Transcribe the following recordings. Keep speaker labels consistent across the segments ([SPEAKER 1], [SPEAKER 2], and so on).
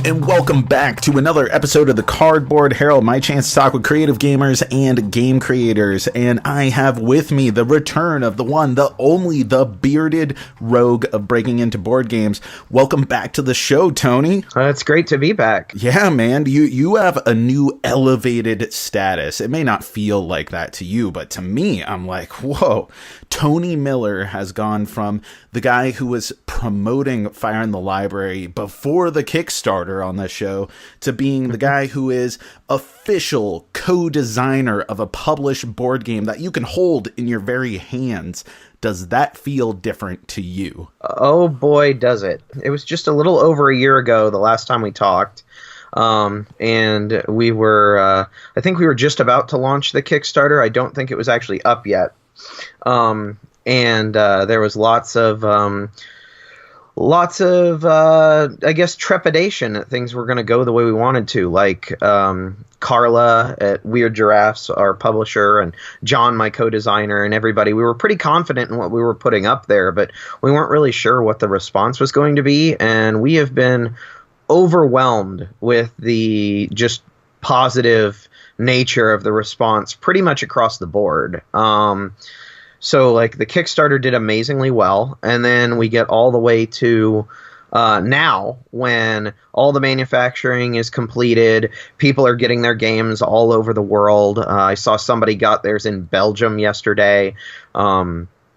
[SPEAKER 1] and welcome back to another episode of the Cardboard Herald, my chance to talk with creative gamers and game creators. And I have with me the return of the one, the only, the bearded rogue of Breaking Into Boardgames. Welcome back to the show, Tony.
[SPEAKER 2] It's great to be back.
[SPEAKER 1] Yeah, man, you have a new elevated status. It may not feel like that to you, but to me, I'm like, whoa. Tony Miller has gone from the guy who was promoting Fire in the Library before the Kickstarter on this show to being the guy who is official co-designer of a published board game that you can hold in your very hands. Does that feel different to you?
[SPEAKER 2] Oh boy, does it. It was just a little over a year ago, the last time we talked. And we were, I think we were just about to launch the Kickstarter. I don't think it was actually up yet. And there was lots of, I guess, trepidation that things were going to go the way we wanted to. Like, Carla at Weird Giraffes, our publisher, and John, my co-designer, and everybody. We were pretty confident in what we were putting up there, but we weren't really sure what the response was going to be. And we have been overwhelmed with the just positive nature of the response pretty much across the board. So like the Kickstarter did amazingly well, and then we get all the way to now when all the manufacturing is completed, people are getting their games all over the world. I saw somebody got theirs in Belgium yesterday.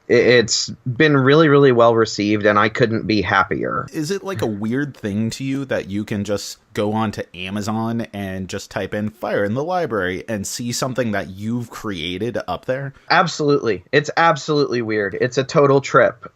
[SPEAKER 2] It's been really, really well received, and I couldn't be happier.
[SPEAKER 1] Is it like a weird thing to you that you can just go on to Amazon and just type in Fire in the Library and see something that you've created up there?
[SPEAKER 2] Absolutely. It's absolutely weird. It's a total trip.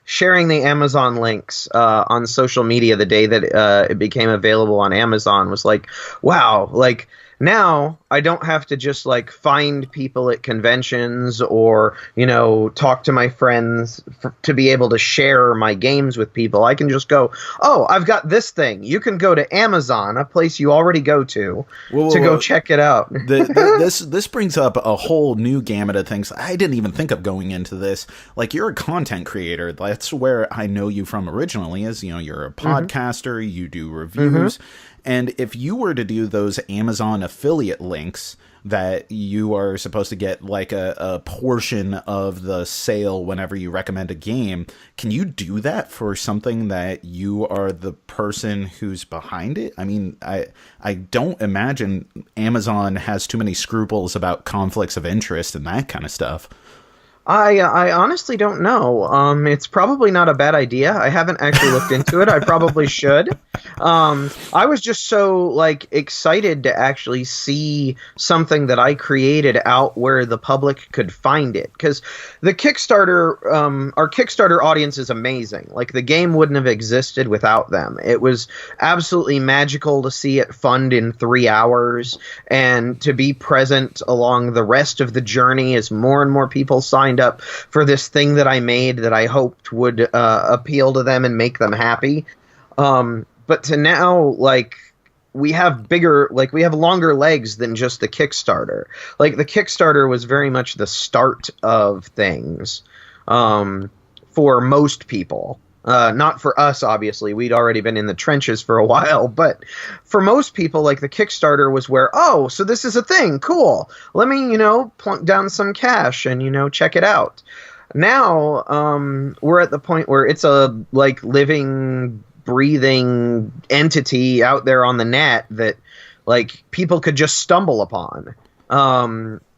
[SPEAKER 2] Sharing the Amazon links on social media the day that it became available on Amazon was like, wow, like, now I don't have to just like find people at conventions or, you know, talk to my friends to be able to share my games with people. I can just go, oh, I've got this thing. You can go to Amazon, a place you already go to, go check it out.
[SPEAKER 1] This brings up a whole new gamut of things. I didn't even think of going into this. Like, you're a content creator. That's where I know you from originally, is, you know, you're a podcaster, you do reviews. And if you were to do those Amazon affiliate links that you are supposed to get like a portion of the sale whenever you recommend a game, can you do that for something that you are the person who's behind it? I mean, I don't imagine Amazon has too many scruples about conflicts of interest and that kind of stuff.
[SPEAKER 2] I honestly don't know. It's probably not a bad idea. I haven't actually looked into it. I probably should. I was just so like excited to actually see something that I created out where the public could find it. Because the Kickstarter, our Kickstarter audience is amazing. Like, the game wouldn't have existed without them. It was absolutely magical to see it fund in 3 hours and to be present along the rest of the journey as more and more people signed up for this thing that I made that I hoped would appeal to them and make them happy. But to now, like, we have longer legs than just the Kickstarter. Like, the Kickstarter was very much the start of things for most people. Not for us, obviously. We'd already been in the trenches for a while, but for most people, like, the Kickstarter was where, oh, so this is a thing, cool. Let me, you know, plunk down some cash and, you know, check it out. Now, we're at the point where it's a, like, living, breathing entity out there on the net that, like, people could just stumble upon.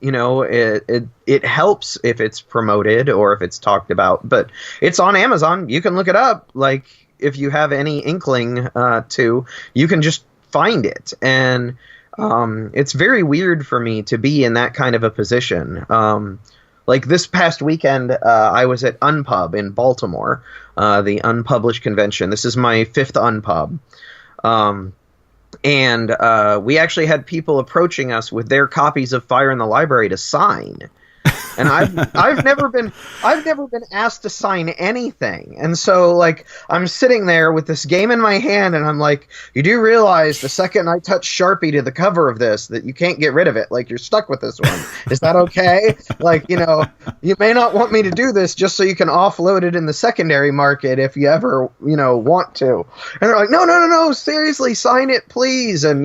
[SPEAKER 2] You know, it helps if it's promoted or if it's talked about, but it's on Amazon. You can look it up. Like, if you have any inkling you can just find it. And it's very weird for me to be in that kind of a position. Like, this past weekend, I was at Unpub in Baltimore, the Unpublished convention. This is my 5th Unpub. And we actually had people approaching us with their copies of Fire in the Library to sign. and I've never been asked to sign anything. And so like I'm sitting there with this game in my hand, and I'm like, you do realize the second I touch Sharpie to the cover of this that you can't get rid of it. Like, you're stuck with this one. Is that okay? Like, you may not want me to do this just so you can offload it in the secondary market if you ever, want to. And they're like, no, seriously, sign it, please. And,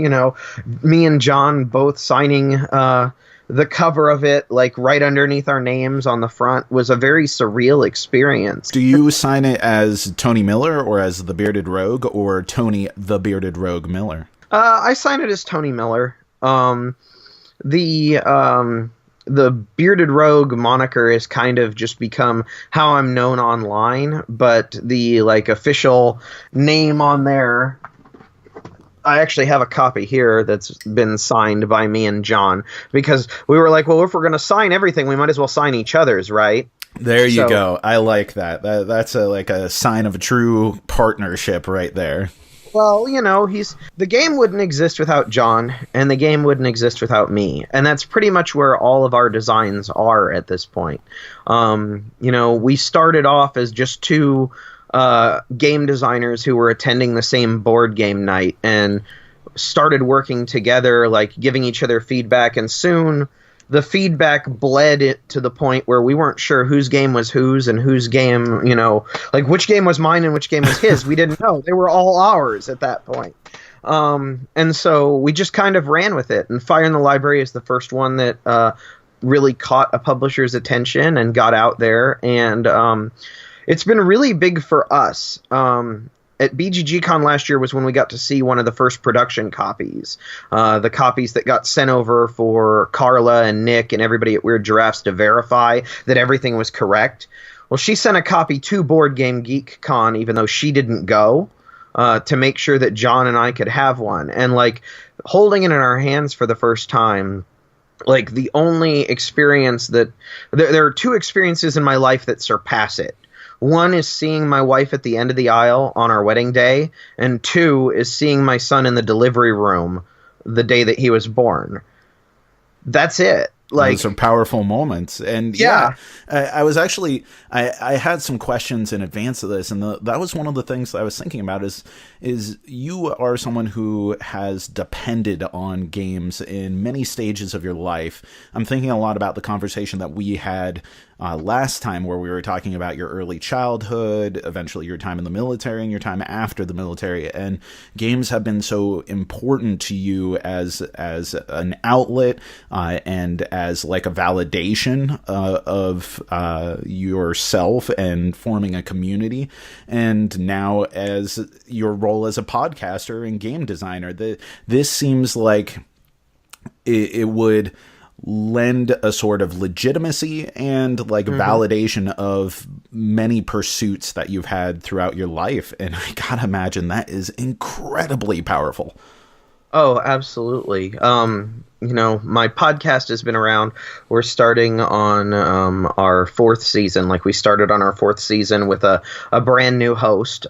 [SPEAKER 2] me and John both signing the cover of it, like right underneath our names on the front, was a very surreal experience.
[SPEAKER 1] Do you sign it as Tony Miller or as the Bearded Rogue, or Tony the Bearded Rogue Miller?
[SPEAKER 2] I sign it as Tony Miller. The Bearded Rogue moniker has kind of just become how I'm known online, but the official name on there, I actually have a copy here that's been signed by me and John, because we were like, well, if we're going to sign everything, we might as well sign each other's, right?
[SPEAKER 1] There you go. I like that. That's a sign of a true partnership right there.
[SPEAKER 2] Well, the game wouldn't exist without John, and the game wouldn't exist without me. And that's pretty much where all of our designs are at this point. We started off as just two game designers who were attending the same board game night and started working together, like giving each other feedback. And soon the feedback bled it to the point where we weren't sure whose game was whose and whose game, which game was mine and which game was his. We didn't know. They were all ours at that point. And so we just kind of ran with it. And Fire in the Library is the first one that really caught a publisher's attention and got out there. And it's been really big for us. At BGGCon last year was when we got to see one of the first production copies. The copies that got sent over for Carla and Nick and everybody at Weird Giraffes to verify that everything was correct. Well, she sent a copy to Board Game Geek Con, even though she didn't go, to make sure that John and I could have one. And holding it in our hands for the first time, the only experience that there are two experiences in my life that surpass it. One is seeing my wife at the end of the aisle on our wedding day, and two is seeing my son in the delivery room the day that he was born. That's it.
[SPEAKER 1] Those are powerful moments. And
[SPEAKER 2] yeah.
[SPEAKER 1] I was actually, I had some questions in advance of this, and that was one of the things that I was thinking about is you are someone who has depended on games in many stages of your life. I'm thinking a lot about the conversation that we had last time, where we were talking about your early childhood, eventually your time in the military, and your time after the military. And games have been so important to you as an outlet and as a validation of yourself and forming a community. And now as your role as a podcaster and game designer, this seems like it would lend a sort of legitimacy and validation of many pursuits that you've had throughout your life. And I gotta imagine that is incredibly powerful.
[SPEAKER 2] Oh, absolutely. My podcast has been around. We're starting on our fourth season. We started on our fourth season with a brand new host.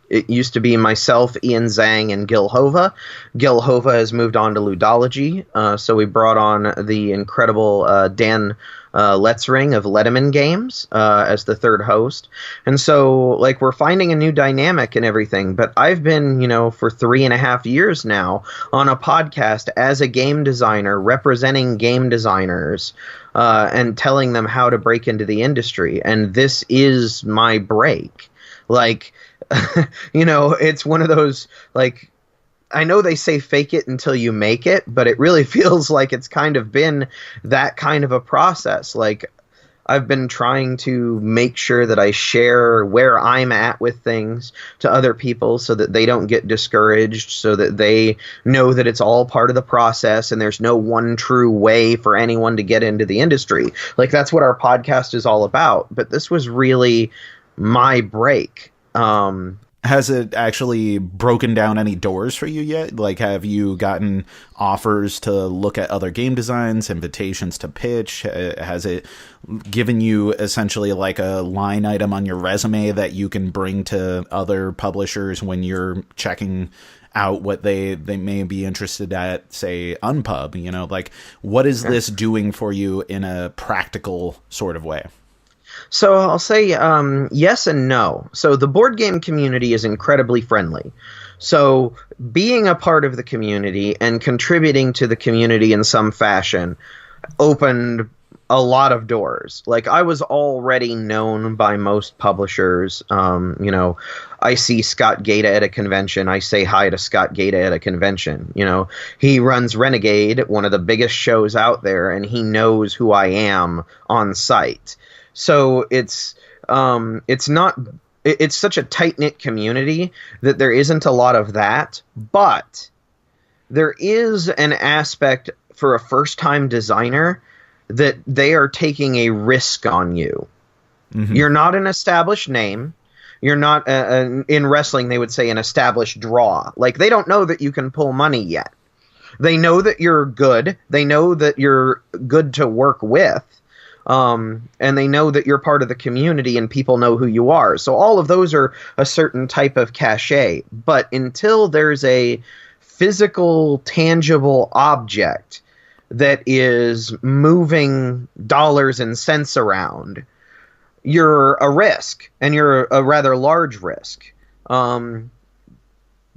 [SPEAKER 2] It used to be myself, Ian Zhang, and Gil Hova. Gil Hova has moved on to Ludology, so we brought on the incredible Dan Letzring of Letterman Games as the third host. And so, we're finding a new dynamic and everything. But I've been, for 3.5 years now on a podcast as a game designer, representing game designers and telling them how to break into the industry. And this is my break. It's one of those, I know they say fake it until you make it, but it really feels like it's kind of been that kind of a process. I've been trying to make sure that I share where I'm at with things to other people so that they don't get discouraged, so that they know that it's all part of the process and there's no one true way for anyone to get into the industry. That's what our podcast is all about. But this was really my break.
[SPEAKER 1] Has it actually broken down any doors for you yet? Have you gotten offers to look at other game designs, invitations to pitch? Has it given you essentially a line item on your resume that you can bring to other publishers when you're checking out what they may be interested at, say, Unpub, you know, like what is this doing for you in a practical sort of way?
[SPEAKER 2] So I'll say yes and no. So the board game community is incredibly friendly. So being a part of the community and contributing to the community in some fashion opened a lot of doors. Like, I was already known by most publishers. You know, I see Scott Gata at a convention. I say hi to Scott Gata at a convention. You know, he runs Renegade, one of the biggest shows out there, and he knows who I am on site. So it's such a tight-knit community that there isn't a lot of that, but there is an aspect for a first-time designer that they are taking a risk on you. Mm-hmm. You're not an established name. You're not, in wrestling, they would say an established draw. Like, they don't know that you can pull money yet. They know that you're good. They know that you're good to work with. And they know that you're part of the community and people know who you are. So all of those are a certain type of cachet. But until there's a physical, tangible object that is moving dollars and cents around, you're a risk, and you're a rather large risk,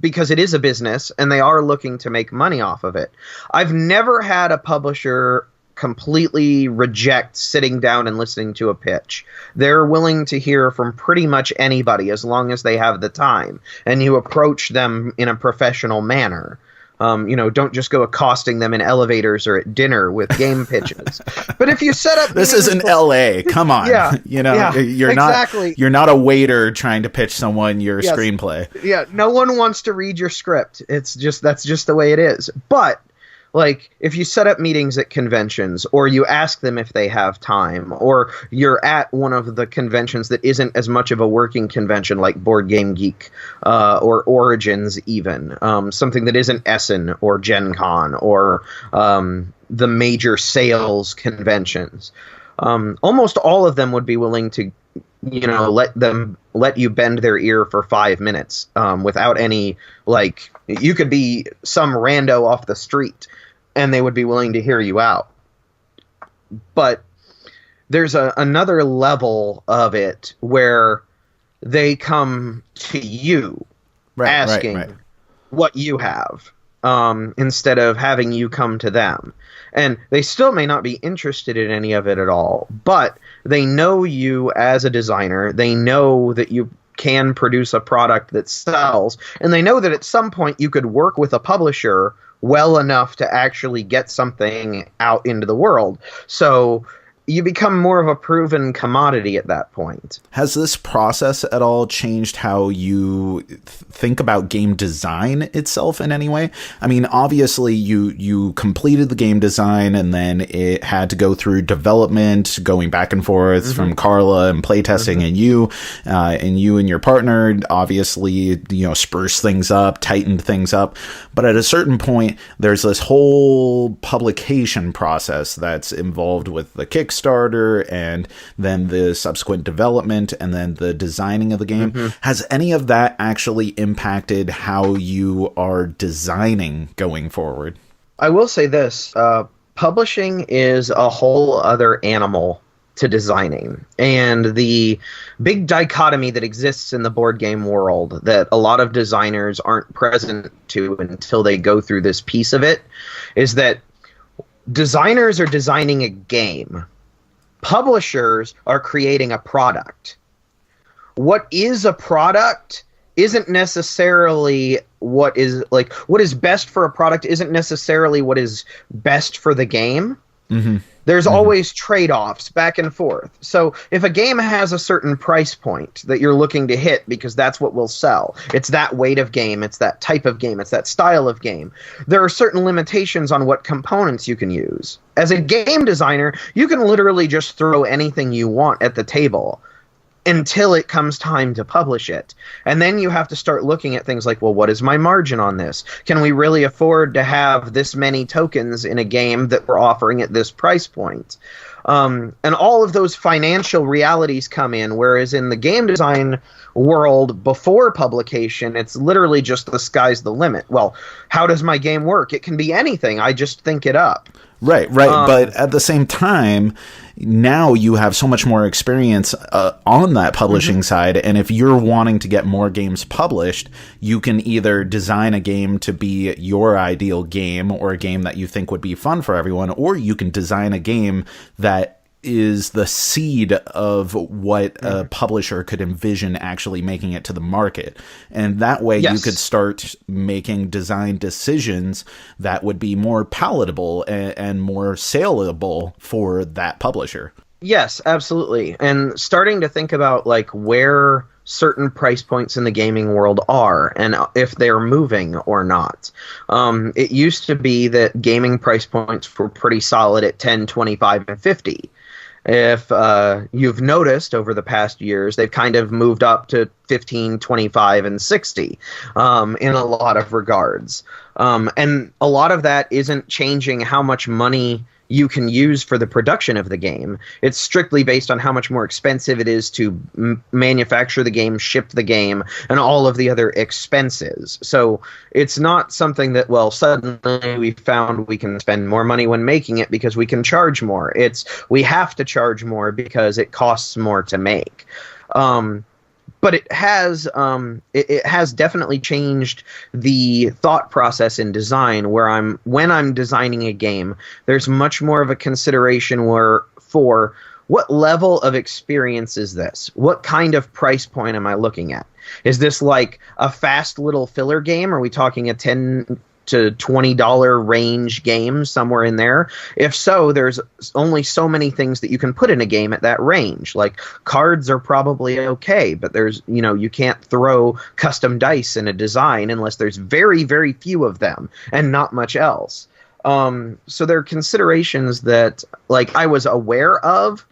[SPEAKER 2] because it is a business and they are looking to make money off of it. I've never had a publisher completely reject sitting down and listening to a pitch. They're willing to hear from pretty much anybody as long as they have the time, and you approach them in a professional manner. You know, don't just go accosting them in elevators or at dinner with game pitches. But if you set up,
[SPEAKER 1] this isn't L.A. Come on, you know, you're
[SPEAKER 2] exactly.
[SPEAKER 1] You're not a waiter trying to pitch someone your screenplay.
[SPEAKER 2] Yeah, no one wants to read your script. That's just the way it is. But like, if you set up meetings at conventions, or you ask them if they have time, or you're at one of the conventions that isn't as much of a working convention like Board Game Geek, or Origins even, something that isn't Essen or Gen Con or the major sales conventions, almost all of them would be willing to, you know, let you bend their ear for 5 minutes, without any, like, you could be some rando off the street and they would be willing to hear you out. But there's another level of it where they come to you asking what you have, instead of having you come to them. And they still may not be interested in any of it at all, but they know you as a designer. They know that you can produce a product that sells, and they know that at some point you could work with a publisher well enough to actually get something out into the world. So you become more of a proven commodity at that point.
[SPEAKER 1] Has this process at all changed how you think about game design itself in any way? I mean, obviously you completed the game design and then it had to go through development, going back and forth from Carla and playtesting, and you and your partner obviously, you know, spruced things up, tightened things up. But at a certain point, there's this whole publication process that's involved with the Kickstarter and then the subsequent development and then the designing of the game. Has any of that actually impacted how you are designing going forward?
[SPEAKER 2] I will say this, publishing is a whole other animal to designing, and the big dichotomy that exists in the board game world that a lot of designers aren't present to until they go through this piece of it is that designers are designing a game. Publishers are creating a product. What is a product isn't necessarily what is best for a product isn't necessarily what is best for the game. There's always trade-offs back and forth. So if a game has a certain price point that you're looking to hit because that's what will sell, it's that weight of game, it's that type of game, it's that style of game, there are certain limitations on what components you can use. As a game designer, you can literally just throw anything you want at the table, until it comes time to publish it. And then you have to start looking at things like, well, what is my margin on this? Can we really afford to have this many tokens in a game that we're offering at this price point? And all of those financial realities come in, whereas in the game design world before publication, it's literally just the sky's the limit. Well, how does my game work? It can be anything. I just think it up.
[SPEAKER 1] Right. But at the same time, now you have so much more experience on that publishing side. And if you're wanting to get more games published, you can either design a game to be your ideal game or a game that you think would be fun for everyone, or you can design a game that is the seed of what a publisher could envision actually making it to the market. And that way you could start making design decisions that would be more palatable and more saleable for that publisher.
[SPEAKER 2] Yes, absolutely. And starting to think about like where certain price points in the gaming world are and if they're moving or not. It used to be that gaming price points were pretty solid at 10, 25, and 50. If you've noticed over the past years, they've kind of moved up to 15, 25, and 60 in a lot of regards. And a lot of that isn't changing how much money you can use for the production of the game. It's strictly based on how much more expensive it is to manufacture the game, ship the game, and all of the other expenses. So it's not something that, well, suddenly we found we can spend more money when making it because we can charge more. It's we have to charge more because it costs more to make. But it has definitely changed the thought process in design, where when I'm designing a game, there's much more of a consideration for what level of experience is this? What kind of price point am I looking at? Is this like a fast little filler game? Are we talking a $10 to $20 range game, somewhere in there? If so, there's only so many things that you can put in a game at that range. Like cards are probably okay, but there's, you can't throw custom dice in a design unless there's very, very few of them and not much else. So there are considerations that like I was aware of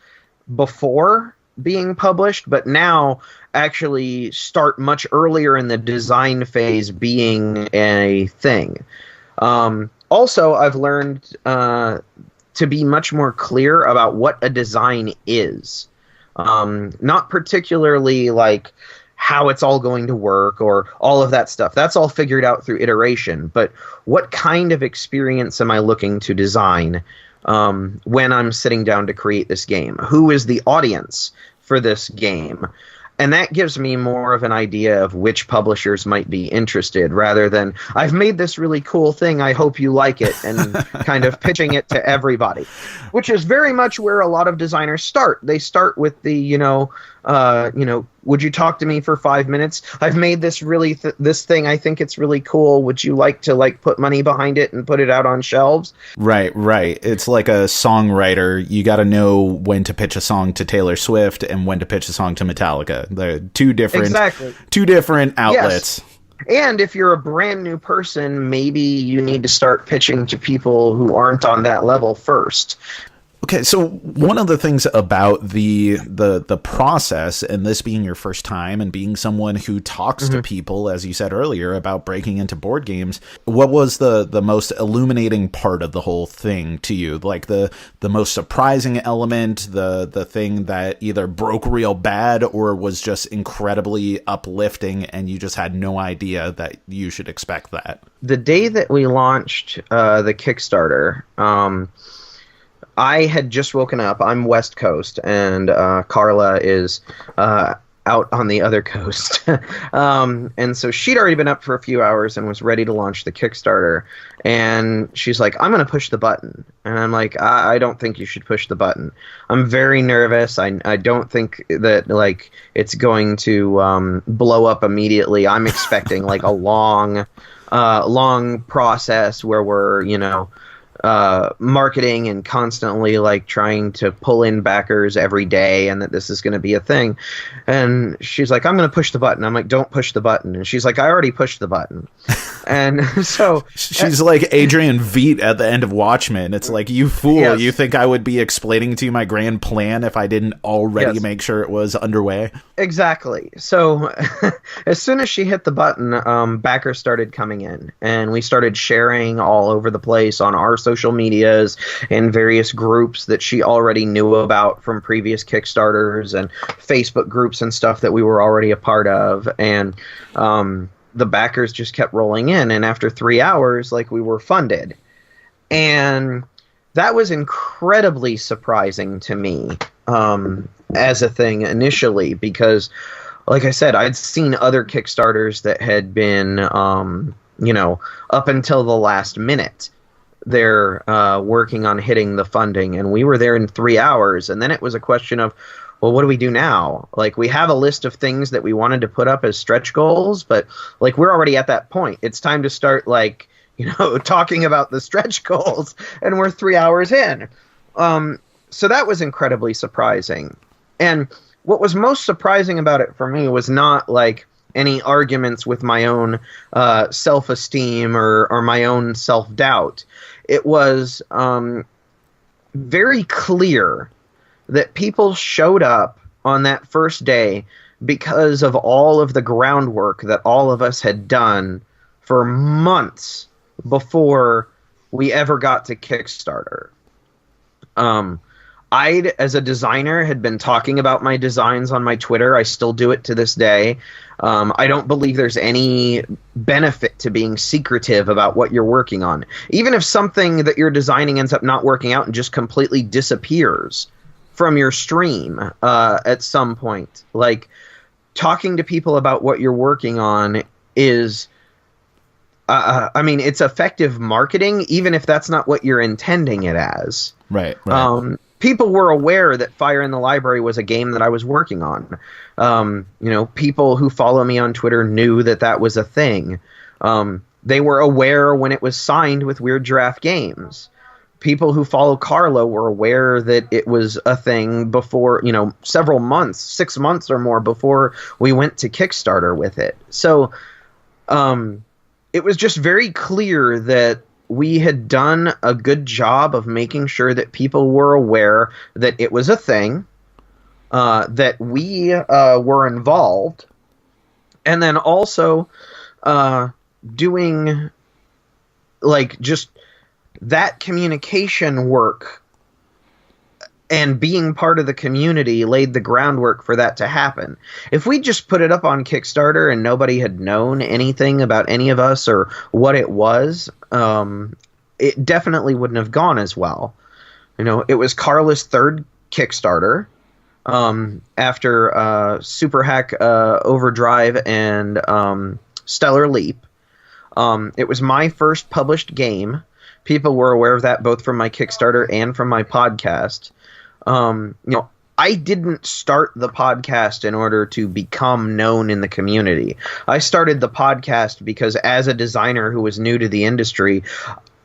[SPEAKER 2] before being published, but now actually start much earlier in the design phase being a thing. Also, I've learned to be much more clear about what a design is. Not particularly like how it's all going to work or all of that stuff. That's all figured out through iteration. But what kind of experience am I looking to design when I'm sitting down to create this game? Who is the audience for this game? And that gives me more of an idea of which publishers might be interested, rather than, I've made this really cool thing, I hope you like it, and kind of pitching it to everybody. Which is very much where a lot of designers start. They start with the, would you talk to me for 5 minutes? I've made this this thing. I think it's really cool. Would you like to put money behind it and put it out on shelves?
[SPEAKER 1] Right. It's like a songwriter. You got to know when to pitch a song to Taylor Swift and when to pitch a song to Metallica. They're two different outlets. Yes.
[SPEAKER 2] And if you're a brand new person, maybe you need to start pitching to people who aren't on that level first.
[SPEAKER 1] Okay, so one of the things about the process, and this being your first time and being someone who talks to people, as you said earlier, about breaking into board games, what was the most illuminating part of the whole thing to you? Like the most surprising element, the thing that either broke real bad or was just incredibly uplifting and you just had no idea that you should expect that?
[SPEAKER 2] The day that we launched the Kickstarter, I had just woken up. I'm West Coast, and Carla is out on the other coast. And so she'd already been up for a few hours and was ready to launch the Kickstarter. And she's like, I'm going to push the button. And I'm like, I don't think you should push the button. I'm very nervous. I don't think that it's going to blow up immediately. I'm expecting a long process where we're, marketing and constantly trying to pull in backers every day, and that this is going to be a thing. And she's like, I'm going to push the button. I'm like, don't push the button. And she's like, I already pushed the button. And so
[SPEAKER 1] she's like Adrian Veidt at the end of Watchmen. It's like, you fool,
[SPEAKER 2] yes.
[SPEAKER 1] You think I would be explaining to you my grand plan if I didn't already
[SPEAKER 2] Yes.
[SPEAKER 1] make sure it was underway?
[SPEAKER 2] Exactly. So as soon as she hit the button, backers started coming in, and we started sharing all over the place on our social medias and various groups that she already knew about from previous Kickstarters and Facebook groups and stuff that we were already a part of. And the backers just kept rolling in, and after 3 hours, like, we were funded. And that was incredibly surprising to me as a thing initially, because, like I said, I'd seen other Kickstarters that had been, up until the last minute, they're working on hitting the funding, and we were there in 3 hours, and then it was a question of, well, what do we do now? Like, we have a list of things that we wanted to put up as stretch goals, but, like, we're already at that point. It's time to start, like, talking about the stretch goals, and we're 3 hours in. So that was incredibly surprising. And what was most surprising about it for me was not, like, any arguments with my own self-esteem or my own self-doubt. It was very clear that people showed up on that first day because of all of the groundwork that all of us had done for months before we ever got to Kickstarter. I, as a designer, had been talking about my designs on my Twitter. I still do it to this day. I don't believe there's any benefit to being secretive about what you're working on. Even if something that you're designing ends up not working out and just completely disappears from your stream at some point. Like, talking to people about what you're working on is, it's effective marketing, even if that's not what you're intending it as.
[SPEAKER 1] Right.
[SPEAKER 2] People were aware that Fire in the Library was a game that I was working on. People who follow me on Twitter knew that that was a thing. They were aware when it was signed with Weird Giraffe Games. People who follow Carlo were aware that it was a thing before, several months, 6 months or more before we went to Kickstarter with it. So it was just very clear that we had done a good job of making sure that people were aware that it was a thing, that we were involved, and then also doing, like, just that communication work and being part of the community laid the groundwork for that to happen. If we just put it up on Kickstarter and nobody had known anything about any of us or what it was, it definitely wouldn't have gone as well. It was Carla's third Kickstarter after Super Hack Overdrive and Stellar Leap. It was my first published game. People were aware of that both from my Kickstarter and from my podcast. I didn't start the podcast in order to become known in the community. I started the podcast because, as a designer who was new to the industry,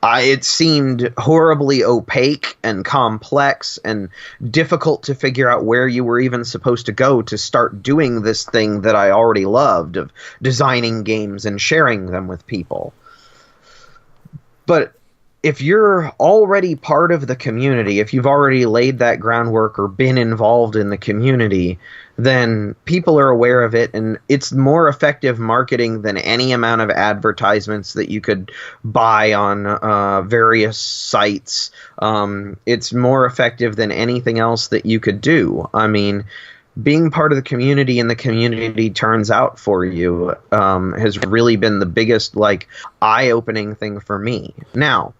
[SPEAKER 2] it seemed horribly opaque and complex and difficult to figure out where you were even supposed to go to start doing this thing that I already loved, of designing games and sharing them with people. But if you're already part of the community, if you've already laid that groundwork or been involved in the community, then people are aware of it, and it's more effective marketing than any amount of advertisements that you could buy on various sites. It's more effective than anything else that you could do. I mean, being part of the community and the community turns out for you has really been the biggest, like, eye-opening thing for me. Now,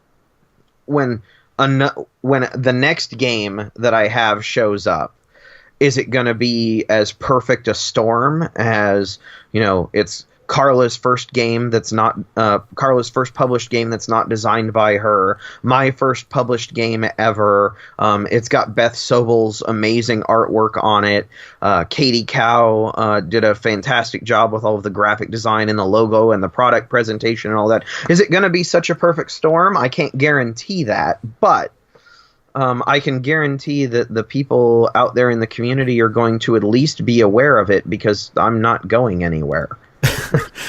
[SPEAKER 2] when the next game that I have shows up, is it going to be as perfect a storm as, it's Carla's first game that's not Carla's first published game that's not designed by her, my first published game ever. It's got Beth Sobel's amazing artwork on it. Katie Cow did a fantastic job with all of the graphic design and the logo and the product presentation and all that. Is it going to be such a perfect storm? I can't guarantee that, but I can guarantee that the people out there in the community are going to at least be aware of it, because I'm not going anywhere.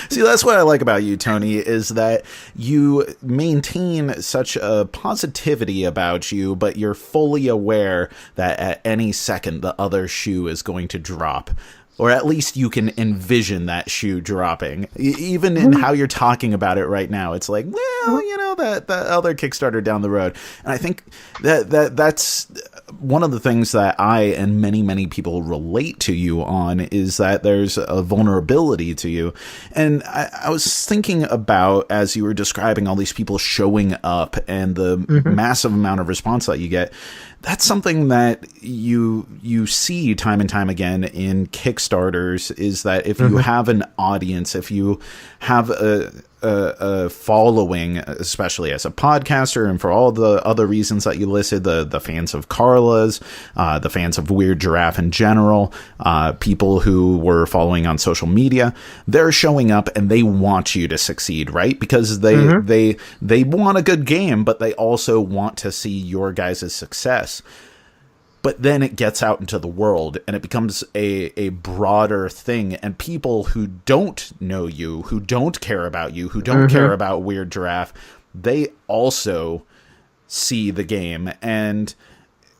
[SPEAKER 1] See, that's what I like about you, Tony, is that you maintain such a positivity about you, but you're fully aware that at any second the other shoe is going to drop. Or at least you can envision that shoe dropping. Even in how you're talking about it right now, it's like, well, you know, that other Kickstarter down the road. And I think that's one of the things that I and many people relate to you on, is that there's a vulnerability to you. And I was thinking about, as you were describing all these people showing up and the massive amount of response that you get, that's something that you see time and time again in Kickstarters, is that if you have an audience, if you have a following, especially as a podcaster, and for all the other reasons that you listed, the fans of Carla's, the fans of Weird Giraffe in general, people who were following on social media, they're showing up and they want you to succeed, right? Because they want a good game, but they also want to see your guys' success. But then it gets out into the world and it becomes a broader thing. And people who don't know you, who don't care about you, who don't care about Weird Giraffe, they also see the game. And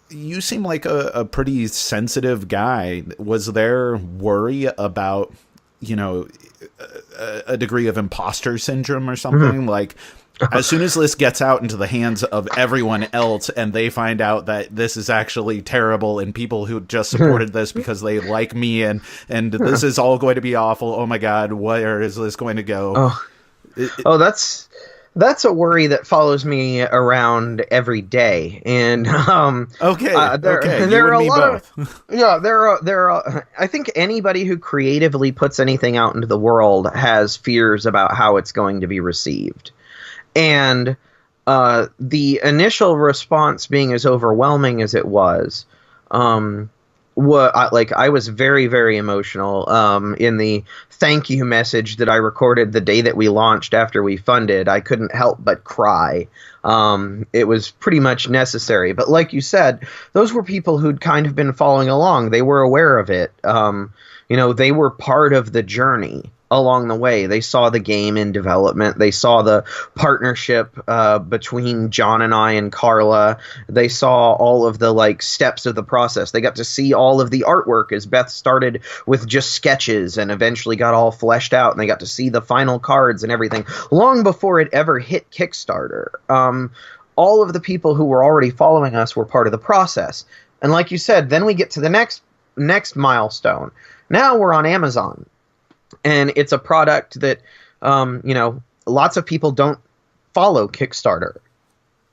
[SPEAKER 1] you seem like a pretty sensitive guy. Was there worry about, you know, a degree of imposter syndrome or something? Like, as soon as this gets out into the hands of everyone else and they find out that this is actually terrible and people who just supported this because they like me and this is all going to be awful, oh my God, where is this going to go?
[SPEAKER 2] That's a worry that follows me around every day. And there are a lot of there are I think anybody who creatively puts anything out into the world has fears about how it's going to be received. And the initial response being as overwhelming as it was, I was very, very emotional in the thank you message that I recorded the day that we launched after we funded. I couldn't help but cry. It was pretty much necessary. But like you said, those were people who'd kind of been following along. They were aware of it. They were part of the journey along the way. They saw the game in development. They saw the partnership between John and I and Carla. They saw all of the steps of the process. They got to see all of the artwork as Beth started with just sketches and eventually got all fleshed out, and they got to see the final cards and everything long before it ever hit Kickstarter. All of the people who were already following us were part of the process. And like you said, then we get to the next milestone. Now we're on Amazon. And it's a product that, lots of people don't follow Kickstarter.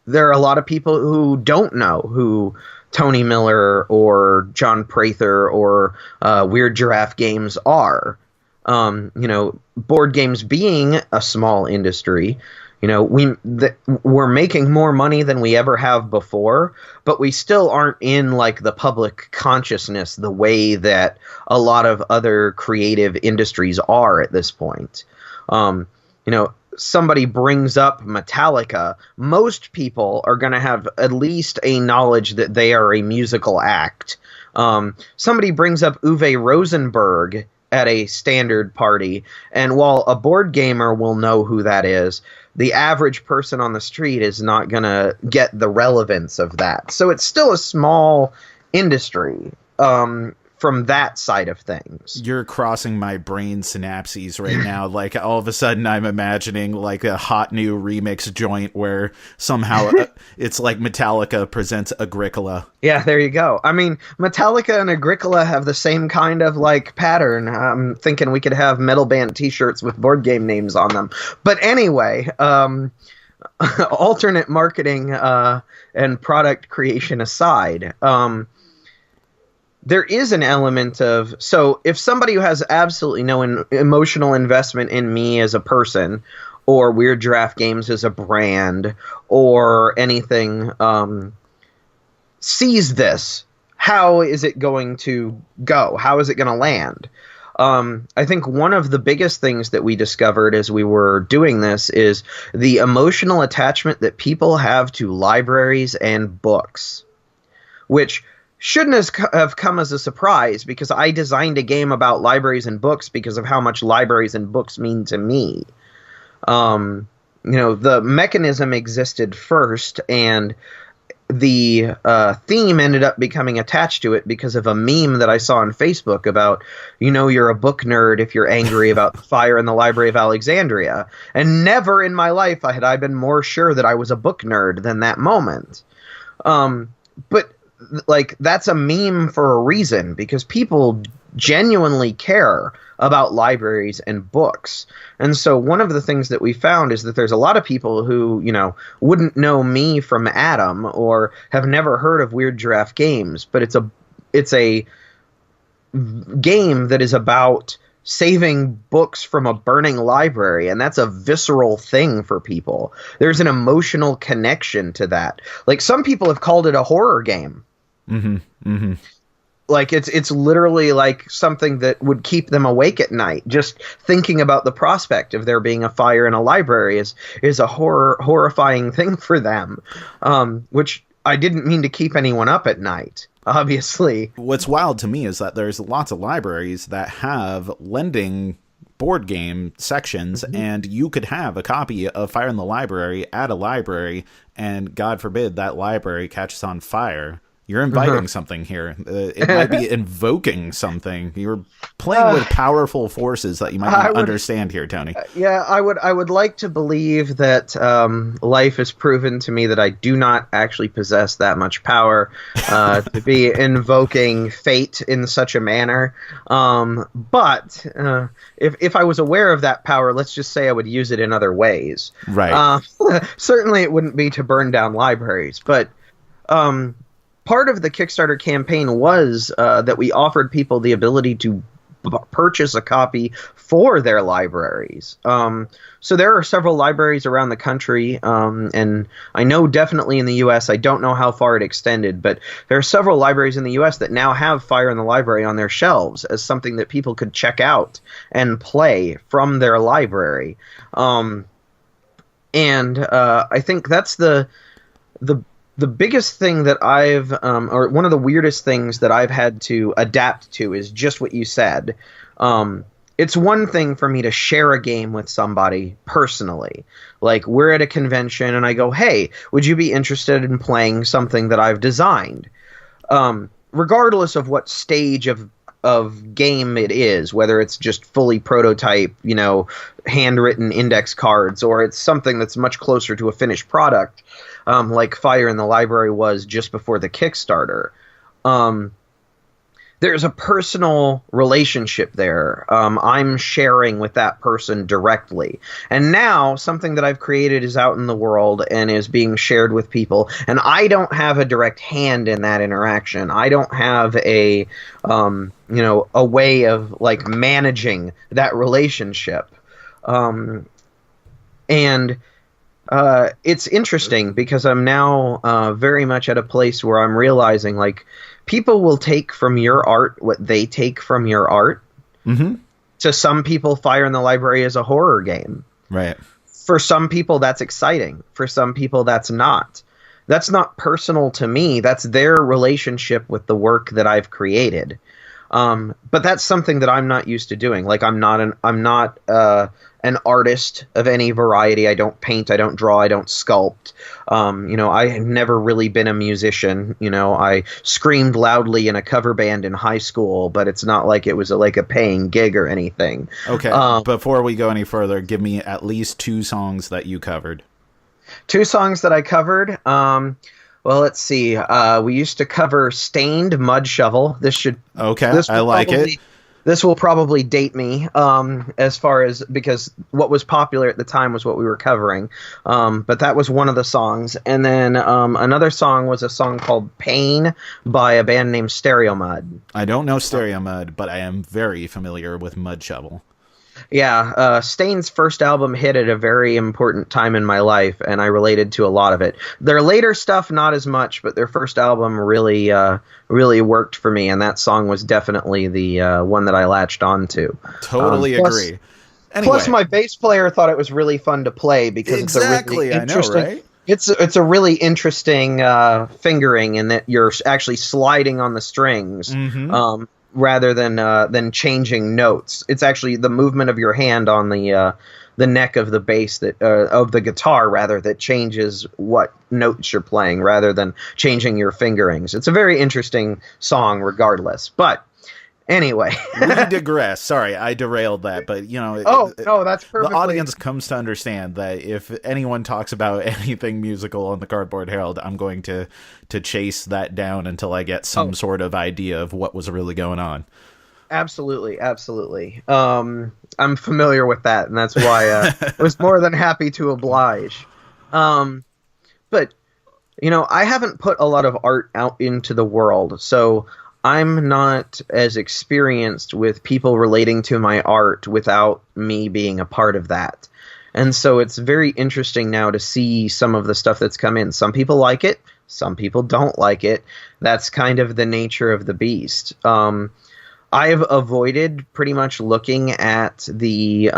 [SPEAKER 2] There are a lot of people who don't know who Tony Miller or John Prather or Weird Giraffe Games are. Board games being a small industry, we're making more money than we ever have before, but we still aren't in the public consciousness the way that a lot of other creative industries are at this point. Somebody brings up Metallica, most people are going to have at least a knowledge that they are a musical act. Somebody brings up Uwe Rosenberg at a standard party, and while a board gamer will know who that is, the average person on the street is not going to get the relevance of that. So it's still a small industry from that side of things.
[SPEAKER 1] You're crossing my brain synapses right now. All of a sudden I'm imagining a hot new remix joint where somehow it's like Metallica presents Agricola.
[SPEAKER 2] Yeah, there you go. I mean, Metallica and Agricola have the same kind of pattern. I'm thinking we could have metal band t-shirts with board game names on them. But anyway, alternate marketing and product creation aside, there is an element of, so if somebody who has absolutely no emotional investment in me as a person, or Weird Giraffe Games as a brand, or anything, sees this, how is it going to go? How is it going to land? I think one of the biggest things that we discovered as we were doing this is the emotional attachment that people have to libraries and books, which have come as a surprise because I designed a game about libraries and books because of how much libraries and books mean to me. The mechanism existed first, and the theme ended up becoming attached to it because of a meme that I saw on Facebook about, you're a book nerd if you're angry about the fire in the Library of Alexandria. And never in my life had I been more sure that I was a book nerd than that moment. But that's a meme for a reason, because people genuinely care about libraries and books. And so one of the things that we found is that there's a lot of people who, wouldn't know me from Adam or have never heard of Weird Giraffe Games, but it's a game that is about saving books from a burning library, and that's a visceral thing for people. There's an emotional connection to that. Like, some people have called it a horror game.
[SPEAKER 1] Mm-hmm. Mm-hmm.
[SPEAKER 2] Like, it's literally like something that would keep them awake at night. Just thinking about the prospect of there being a fire in a library is a horrifying thing for them, which I didn't mean to keep anyone up at night, obviously.
[SPEAKER 1] What's wild to me is that there's lots of libraries that have lending board game sections, and you could have a copy of Fire in the Library at a library, and God forbid that library catches on fire. You're inviting something here. It might be invoking something. You're playing with powerful forces that you might not understand here, Tony.
[SPEAKER 2] Yeah, I would like to believe that life has proven to me that I do not actually possess that much power to be invoking fate in such a manner. But if I was aware of that power, let's just say I would use it in other ways.
[SPEAKER 1] Right.
[SPEAKER 2] Certainly it wouldn't be to burn down libraries, but part of the Kickstarter campaign was that we offered people the ability to purchase a copy for their libraries. So there are several libraries around the country, and I know definitely in the U.S., I don't know how far it extended, but there are several libraries in the U.S. that now have Fire in the Library on their shelves as something that people could check out and play from their library. And I think that's the biggest thing that I've, or one of the weirdest things that I've had to adapt to is just what you said. It's one thing for me to share a game with somebody personally. Like, we're at a convention and I go, hey, would you be interested in playing something that I've designed? Regardless of what stage of game it is, whether it's just fully prototype, handwritten index cards, or it's something that's much closer to a finished product, like Fire in the Library was just before the Kickstarter. There's a personal relationship there. I'm sharing with that person directly. And now something that I've created is out in the world and is being shared with people. And I don't have a direct hand in that interaction. I don't have a way of like managing that relationship. It's interesting because I'm now very much at a place where I'm realizing, like, people will take from your art what they take from your art.
[SPEAKER 1] Mm-hmm.
[SPEAKER 2] To some people, Fire in the Library is a horror game.
[SPEAKER 1] Right.
[SPEAKER 2] For some people, that's exciting. For some people, that's not. That's not personal to me. That's their relationship with the work that I've created. But that's something that I'm not used to doing. Like, I'm not an artist of any variety. I don't paint, I don't draw, I don't sculpt. I have never really been a musician. I screamed loudly in a cover band in high school, but it's not like it was like a paying gig or anything.
[SPEAKER 1] Okay, before we go any further, give me at least 2 songs that you covered.
[SPEAKER 2] 2 songs that I covered? Well, let's see. We used to cover Stained, Mud Shovel. I like it. This will probably date me as far as, because what was popular at the time was what we were covering. But that was one of the songs. And then another song was a song called Pain by a band named Stereo Mud.
[SPEAKER 1] I don't know Stereo Mud, but I am very familiar with Mud Shovel.
[SPEAKER 2] Yeah, Stain's first album hit at a very important time in my life, and I related to a lot of it. Their later stuff, not as much, but their first album really worked for me, and that song was definitely the one that I latched on to.
[SPEAKER 1] Totally agree.
[SPEAKER 2] Anyway. Plus, my bass player thought it was really fun to play because
[SPEAKER 1] exactly,
[SPEAKER 2] it's a really interesting.
[SPEAKER 1] I know, right?
[SPEAKER 2] It's a really interesting fingering in that you're actually sliding on the strings, rather than changing notes. It's actually the movement of your hand on the neck of the bass that of the guitar rather that changes what notes you're playing rather than changing your fingerings. It's a very interesting song regardless. But anyway,
[SPEAKER 1] we digress. Sorry, I derailed that, but
[SPEAKER 2] no, that's perfectly.
[SPEAKER 1] The audience comes to understand that if anyone talks about anything musical on the Cardboard Herald, I'm going to chase that down until I get some sort of idea of what was really going on.
[SPEAKER 2] Absolutely. I'm familiar with that, and that's why I was more than happy to oblige. But I haven't put a lot of art out into the world, so I'm not as experienced with people relating to my art without me being a part of that. And so it's very interesting now to see some of the stuff that's come in. Some people like it, some people don't like it. That's kind of the nature of the beast. I've avoided pretty much looking at the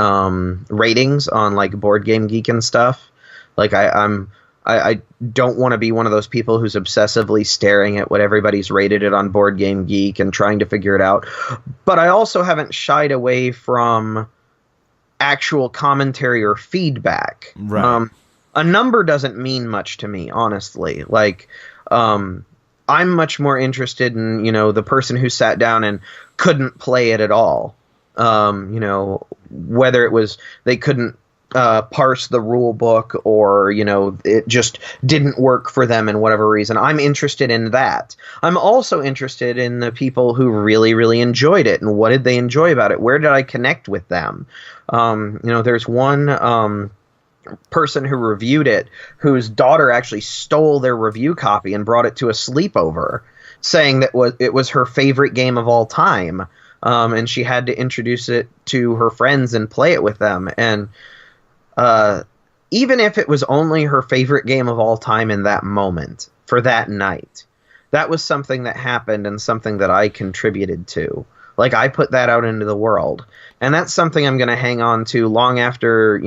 [SPEAKER 2] ratings on like Board Game Geek and stuff. Like I don't want to be one of those people who's obsessively staring at what everybody's rated it on Board Game Geek and trying to figure it out. But I also haven't shied away from actual commentary or feedback.
[SPEAKER 1] Right.
[SPEAKER 2] A number doesn't mean much to me, honestly. Like, I'm much more interested in, the person who sat down and couldn't play it at all. Whether it was they couldn't parse the rule book or, it just didn't work for them in whatever reason. I'm interested in that. I'm also interested in the people who really, really enjoyed it and what did they enjoy about it? Where did I connect with them? There's one person who reviewed it whose daughter actually stole their review copy and brought it to a sleepover, saying that it was her favorite game of all time. And she had to introduce it to her friends and play it with them. And even if it was only her favorite game of all time in that moment, for that night, that was something that happened and something that I contributed to. Like, I put that out into the world. And that's something I'm going to hang on to long after,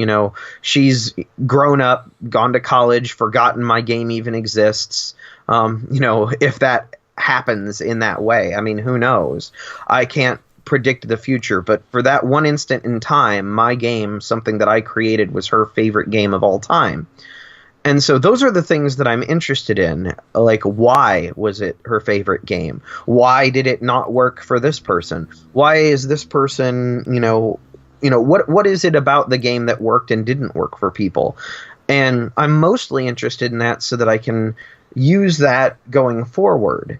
[SPEAKER 2] she's grown up, gone to college, forgotten my game even exists. If that happens in that way, I mean, who knows? I can't predict the future, but for that one instant in time, my game, something that I created, was her favorite game of all time. And so those are the things that I'm interested in. Like, why was it her favorite game? Why did it not work for this person? Why is this person, what is it about the game that worked and didn't work for people? And I'm mostly interested in that so that I can use that going forward.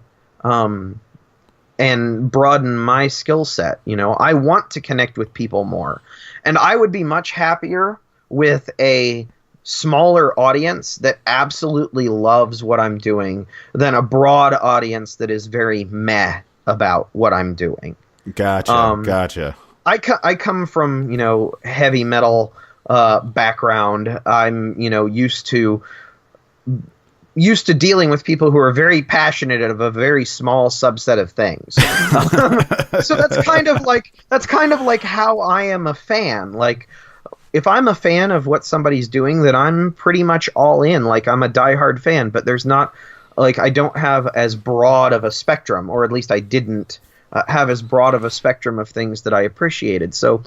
[SPEAKER 2] And broaden my skill set. I want to connect with people more. And I would be much happier with a smaller audience that absolutely loves what I'm doing than a broad audience that is very meh about what I'm doing.
[SPEAKER 1] Gotcha.
[SPEAKER 2] I come from, heavy metal background. I'm, used to dealing with people who are very passionate of a very small subset of things. So that's kind of like how I am a fan. Like, if I'm a fan of what somebody's doing, then I'm pretty much all in. Like, I'm a diehard fan, but there's not, like, I don't have as broad of a spectrum, or at least I didn't have as broad of a spectrum of things that I appreciated. So,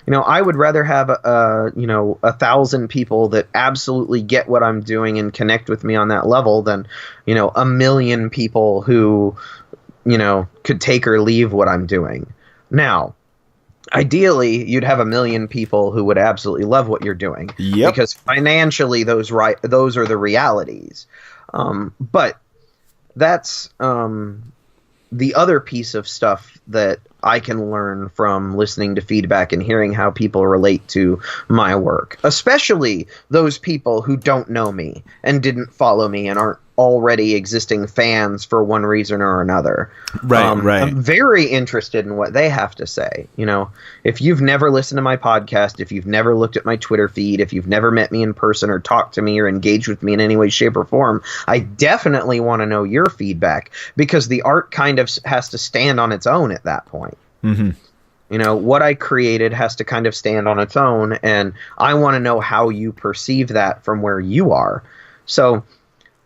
[SPEAKER 2] I would rather have 1,000 people that absolutely get what I'm doing and connect with me on that level than, 1 million people who, could take or leave what I'm doing. Now, ideally, you'd have 1 million people who would absolutely love what you're doing.
[SPEAKER 1] Yep.
[SPEAKER 2] Because financially, those are the realities. But that's the other piece of stuff that I can learn from listening to feedback and hearing how people relate to my work, especially those people who don't know me and didn't follow me and aren't already existing fans for one reason or another.
[SPEAKER 1] Right.
[SPEAKER 2] I'm very interested in what they have to say. If you've never listened to my podcast, if you've never looked at my Twitter feed, if you've never met me in person or talked to me or engaged with me in any way, shape, or form, I definitely want to know your feedback, because the art kind of has to stand on its own at that point.
[SPEAKER 1] Mm-hmm.
[SPEAKER 2] What I created has to kind of stand on its own, and I want to know how you perceive that from where you are. So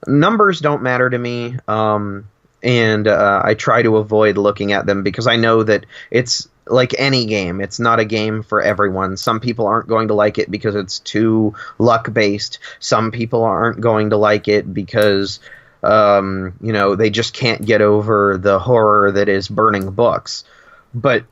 [SPEAKER 2] numbers don't matter to me, and I try to avoid looking at them because I know that it's like any game. It's not a game for everyone. Some people aren't going to like it because it's too luck-based. Some people aren't going to like it because, they just can't get over the horror that is burning books. But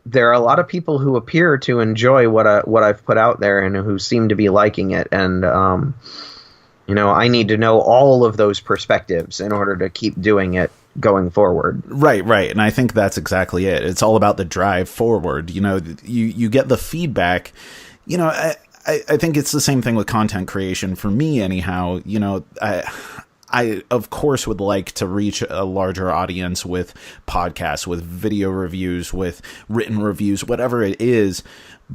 [SPEAKER 2] there are a lot of people who appear to enjoy what I've put out there and who seem to be liking it. And, I need to know all of those perspectives in order to keep doing it going forward.
[SPEAKER 1] Right. And I think that's exactly it. It's all about the drive forward. You get the feedback. I think it's the same thing with content creation for me anyhow. I of course would like to reach a larger audience with podcasts, with video reviews, with written reviews, whatever it is.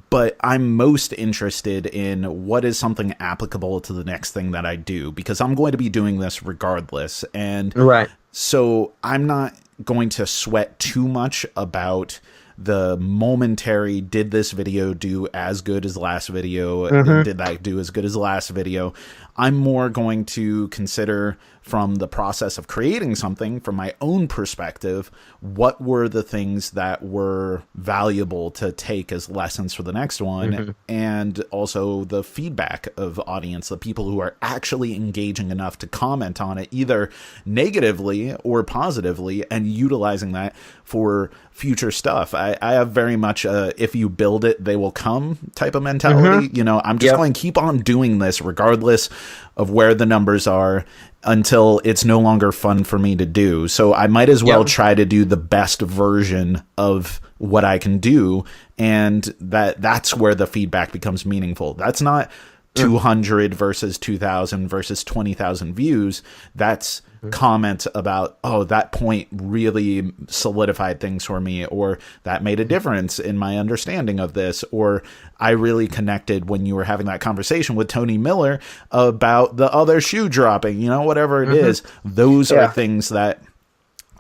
[SPEAKER 1] But I'm most interested in what is something applicable to the next thing that I do, because I'm going to be doing this regardless. And
[SPEAKER 2] right.
[SPEAKER 1] So I'm not going to sweat too much about the momentary, did this video do as good as last video? Mm-hmm. Did that do as good as the last video? I'm more going to consider, from the process of creating something, from my own perspective, what were the things that were valuable to take as lessons for the next one, mm-hmm. and also the feedback of audience, the people who are actually engaging enough to comment on it, either negatively or positively, and utilizing that for future stuff. I have very much if you build it, they will come type of mentality. Mm-hmm. I'm just going to keep on doing this regardless of where the numbers are until it's no longer fun for me to do. So I might as well try to do the best version of what I can do. And that's where the feedback becomes meaningful. That's not 200 versus 2,000 versus 20,000 views. That's comment about, oh, that point really solidified things for me, or that made a difference in my understanding of this, or I really connected when you were having that conversation with Tony Miller about the other shoe dropping, whatever it is. Those are things that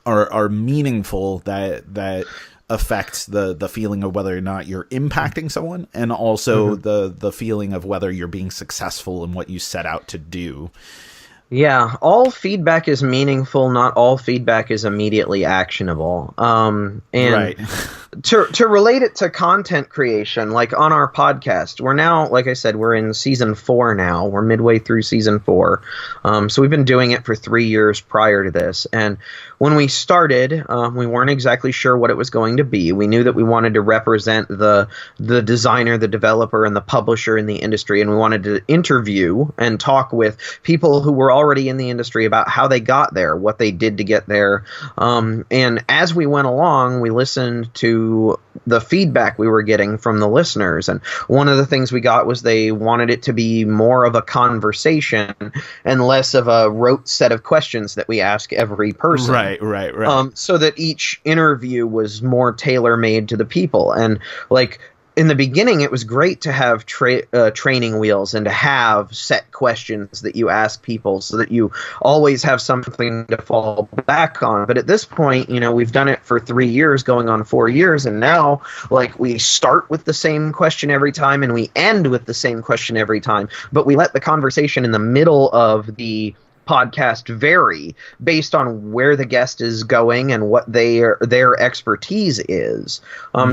[SPEAKER 1] are meaningful, that affects the feeling of whether or not you're impacting someone, and also the feeling of whether you're being successful in what you set out to do.
[SPEAKER 2] Yeah, all feedback is meaningful. Not all feedback is immediately actionable. And
[SPEAKER 1] right.
[SPEAKER 2] to relate it to content creation, like on our podcast, we're now, like I said, we're in season 4 now. We're midway through season 4. So we've been doing it for 3 years prior to this. And when we started, we weren't exactly sure what it was going to be. We knew that we wanted to represent the designer, the developer, and the publisher in the industry, and we wanted to interview and talk with people who were already in the industry about how they got there, what they did to get there. And as we went along, we listened to the feedback we were getting from the listeners. And one of the things we got was they wanted it to be more of a conversation and less of a rote set of questions that we ask every person.
[SPEAKER 1] Right.
[SPEAKER 2] So that each interview was more tailor-made to the people. And like, in the beginning, it was great to have training wheels and to have set questions that you ask people so that you always have something to fall back on. But at this point, we've done it for 3 years, going on 4 years. And now, like, we start with the same question every time and we end with the same question every time. But we let the conversation in the middle of the podcast vary based on where the guest is going and what their expertise is.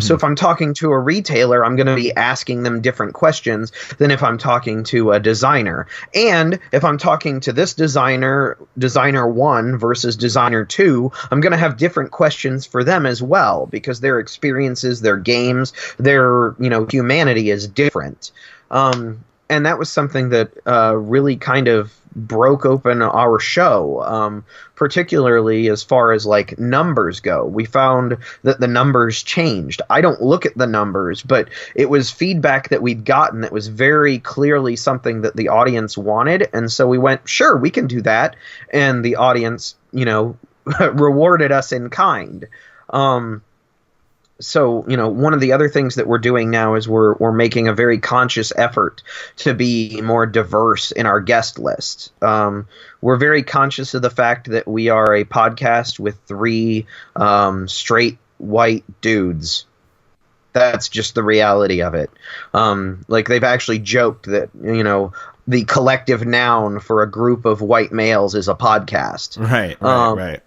[SPEAKER 2] So if I'm talking to a retailer, I'm going to be asking them different questions than if I'm talking to a designer. And if I'm talking to this designer 1 versus designer 2, I'm going to have different questions for them as well, because their experiences, their games, their humanity is different. And that was something that really kind of broke open our show, particularly as far as like numbers go. We found that the numbers changed. I don't look at the numbers, but it was feedback that we'd gotten that was very clearly something that the audience wanted. And so we went, sure, we can do that. And the audience, rewarded us in kind. So, one of the other things that we're doing now is we're making a very conscious effort to be more diverse in our guest list. We're very conscious of the fact that we are a podcast with 3 straight white dudes. That's just the reality of it. Like, they've actually joked that, the collective noun for a group of white males is a podcast.
[SPEAKER 1] Right.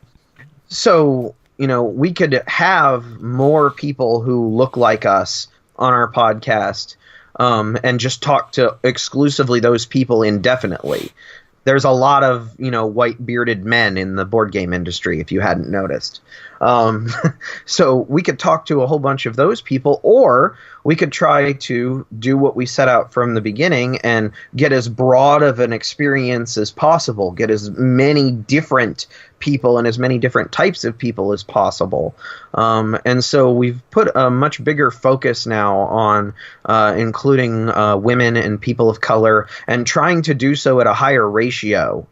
[SPEAKER 2] So, we could have more people who look like us on our podcast, and just talk to exclusively those people indefinitely. There's a lot of, white bearded men in the board game industry, if you hadn't noticed. So we could talk to a whole bunch of those people, or we could try to do what we set out from the beginning and get as broad of an experience as possible, get as many different people and as many different types of people as possible. And so we've put a much bigger focus now on including women and people of color, and trying to do so at a higher ratio.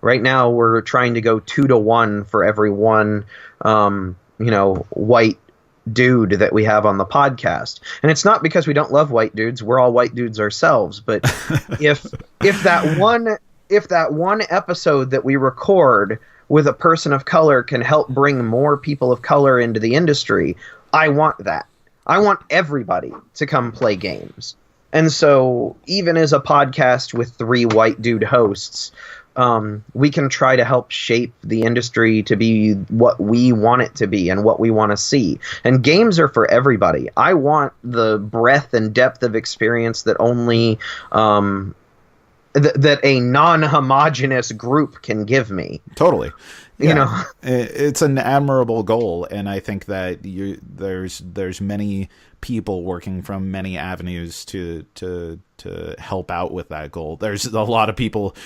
[SPEAKER 2] Right now we're trying to go 2-to-1 for every one white dude that we have on the podcast. And it's not because we don't love white dudes. We're all white dudes ourselves. But if that one episode that we record with a person of color can help bring more people of color into the industry, I want that. I want everybody to come play games. And so even as a podcast with 3 white dude hosts, we can try to help shape the industry to be what we want it to be and what we want to see. And games are for everybody. I want the breadth and depth of experience that only that a non-homogeneous group can give me.
[SPEAKER 1] Totally. Yeah. It's an admirable goal, and I think that there's many people working from many avenues to help out with that goal. There's a lot of people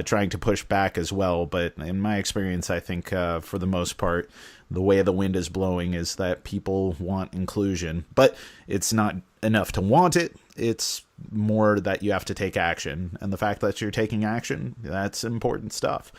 [SPEAKER 1] trying to push back as well, but in my experience, I think for the most part, the way the wind is blowing is that people want inclusion, but it's not enough to want it. It's more that you have to take action, and the fact that you're taking action, that's important stuff.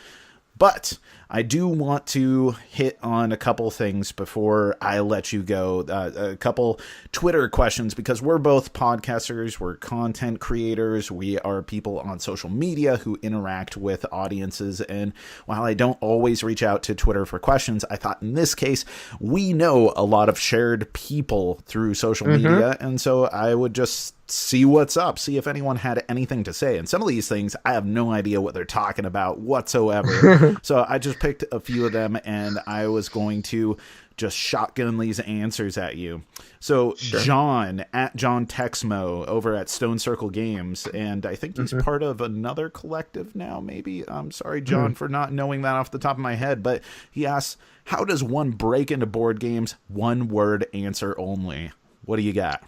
[SPEAKER 1] But I do want to hit on a couple things before I let you go. A couple Twitter questions, because we're both podcasters, we're content creators, we are people on social media who interact with audiences. And while I don't always reach out to Twitter for questions, I thought in this case, we know a lot of shared people through social media. And so I would just see what's up, see if anyone had anything to say. And some of these things, I have no idea what they're talking about whatsoever. So I just picked a few of them, and I was going to just shotgun these answers at you. So sure. John, at John Texmo over at Stone Circle Games, and I think he's part of another collective now, maybe. I'm sorry, John, for not knowing that off the top of my head, but he asks, how does one break into board games? One word answer only. What do you got?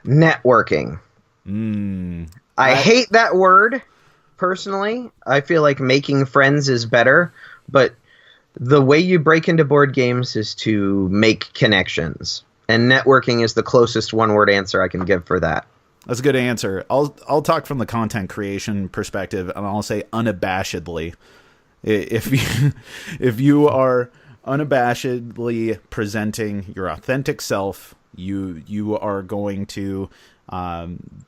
[SPEAKER 2] Networking. I hate that word, personally. I feel like making friends is better, but the way you break into board games is to make connections, and networking is the closest one-word answer I can give for that.
[SPEAKER 1] That's a good answer. I'll talk from the content creation perspective, and I'll say unabashedly. If you are unabashedly presenting your authentic self, you are going to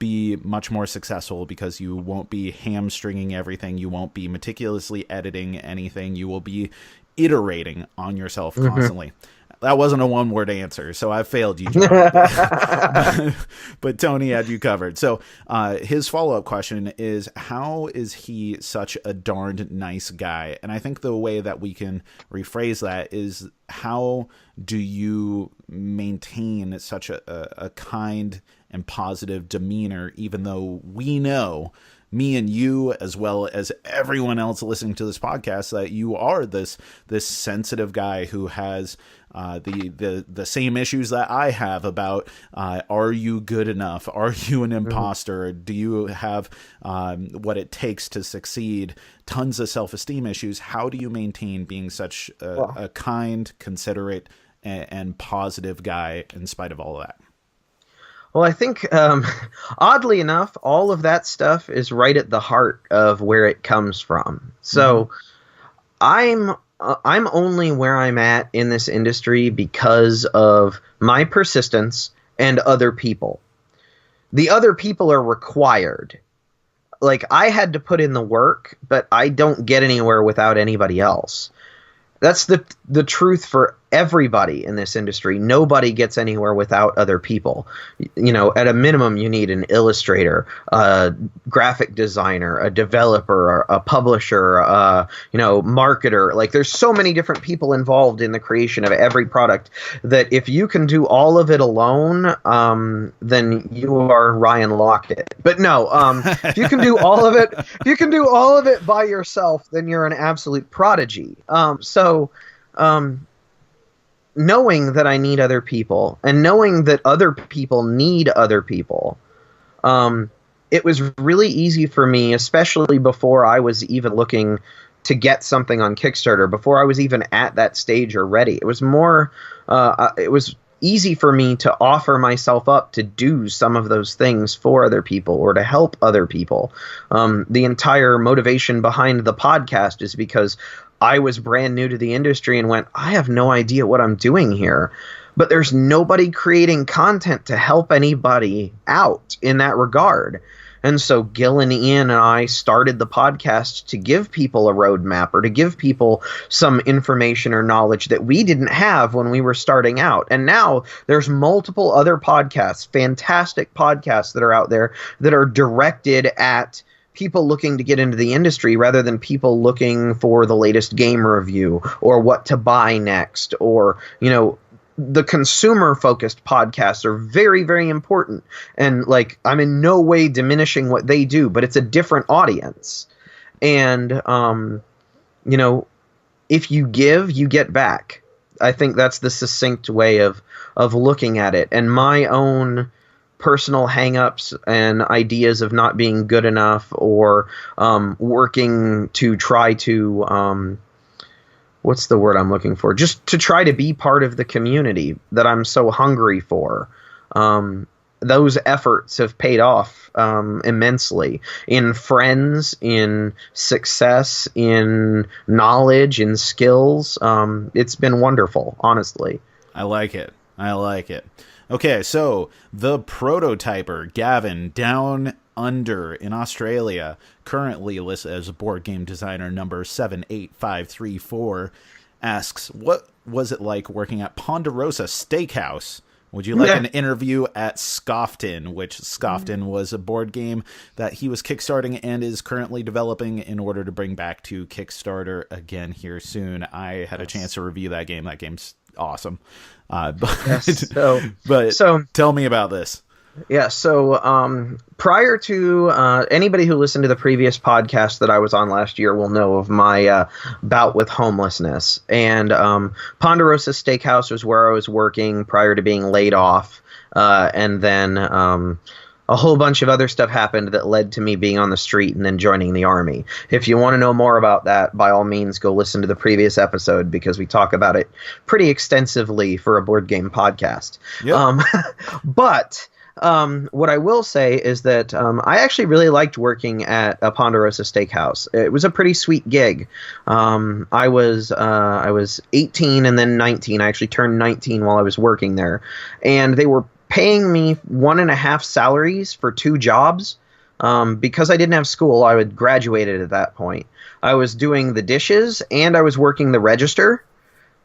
[SPEAKER 1] be much more successful, because you won't be hamstringing everything. You won't be meticulously editing anything. You will be iterating on yourself constantly. That wasn't a one-word answer, so I failed you, John. But Tony had you covered. So his follow-up question is, how is he such a darned nice guy? And I think the way that we can rephrase that is, how do you maintain such a kind and positive demeanor, even though we know, me and you, as well as everyone else listening to this podcast, that you are this sensitive guy who has the same issues that I have about, are you good enough? Are you an imposter? Do you have what it takes to succeed? Tons of self-esteem issues. How do you maintain being such a kind, considerate, and positive guy in spite of all of that?
[SPEAKER 2] Well, I think, oddly enough, all of that stuff is right at the heart of where it comes from. So I'm only where I'm at in this industry because of my persistence and other people. The other people are required. Like, I had to put in the work, but I don't get anywhere without anybody else. That's the truth for everybody in this industry, nobody gets anywhere without other people. At a minimum, you need an illustrator, a graphic designer, a developer, a publisher, marketer. Like, there's so many different people involved in the creation of every product that if you can do all of it alone, then you are Ryan Lockett. But no, if you can do all of it by yourself, then you're an absolute prodigy. Knowing that I need other people and knowing that other people need other people, it was really easy for me, especially before I was even looking to get something on Kickstarter, before I was even at that stage or ready. It was easy for me to offer myself up to do some of those things for other people or to help other people. The entire motivation behind the podcast is because I was brand new to the industry and went, I have no idea what I'm doing here. But there's nobody creating content to help anybody out in that regard. And so Gil and Ian and I started the podcast to give people a roadmap or to give people some information or knowledge that we didn't have when we were starting out. And now there's multiple other podcasts, fantastic podcasts that are out there that are directed at people looking to get into the industry rather than people looking for the latest game review or what to buy next, or, the consumer-focused podcasts are very, very important. And, I'm in no way diminishing what they do, but it's a different audience. And, if you give, you get back. I think that's the succinct way of looking at it. And my own personal hang-ups and ideas of not being good enough or working to try to... what's the word I'm looking for? Just to try to be part of the community that I'm so hungry for. Those efforts have paid off immensely in friends, in success, in knowledge, in skills. It's been wonderful, honestly.
[SPEAKER 1] I like it. Okay, so the prototyper, Gavin, down under in Australia, currently listed as board game designer number 78534, asks, what was it like working at Ponderosa Steakhouse? Would you like an interview at Scofton, which Scofton was a board game that he was kickstarting and is currently developing in order to bring back to Kickstarter again here soon. I had a chance to review that game. That game's awesome. But tell me about this.
[SPEAKER 2] Yeah, so prior to anybody who listened to the previous podcast that I was on last year will know of my bout with homelessness. And Ponderosa Steakhouse was where I was working prior to being laid off. And then a whole bunch of other stuff happened that led to me being on the street and then joining the Army. If you want to know more about that, by all means, go listen to the previous episode because we talk about it pretty extensively for a board game podcast. Yep. But... what I will say is that I actually really liked working at a Ponderosa Steakhouse. It was a pretty sweet gig. I was 18 and then 19. I actually turned 19 while I was working there. And they were paying me 1.5 salaries for 2 jobs. Because I didn't have school, I had graduated at that point. I was doing the dishes and I was working the register,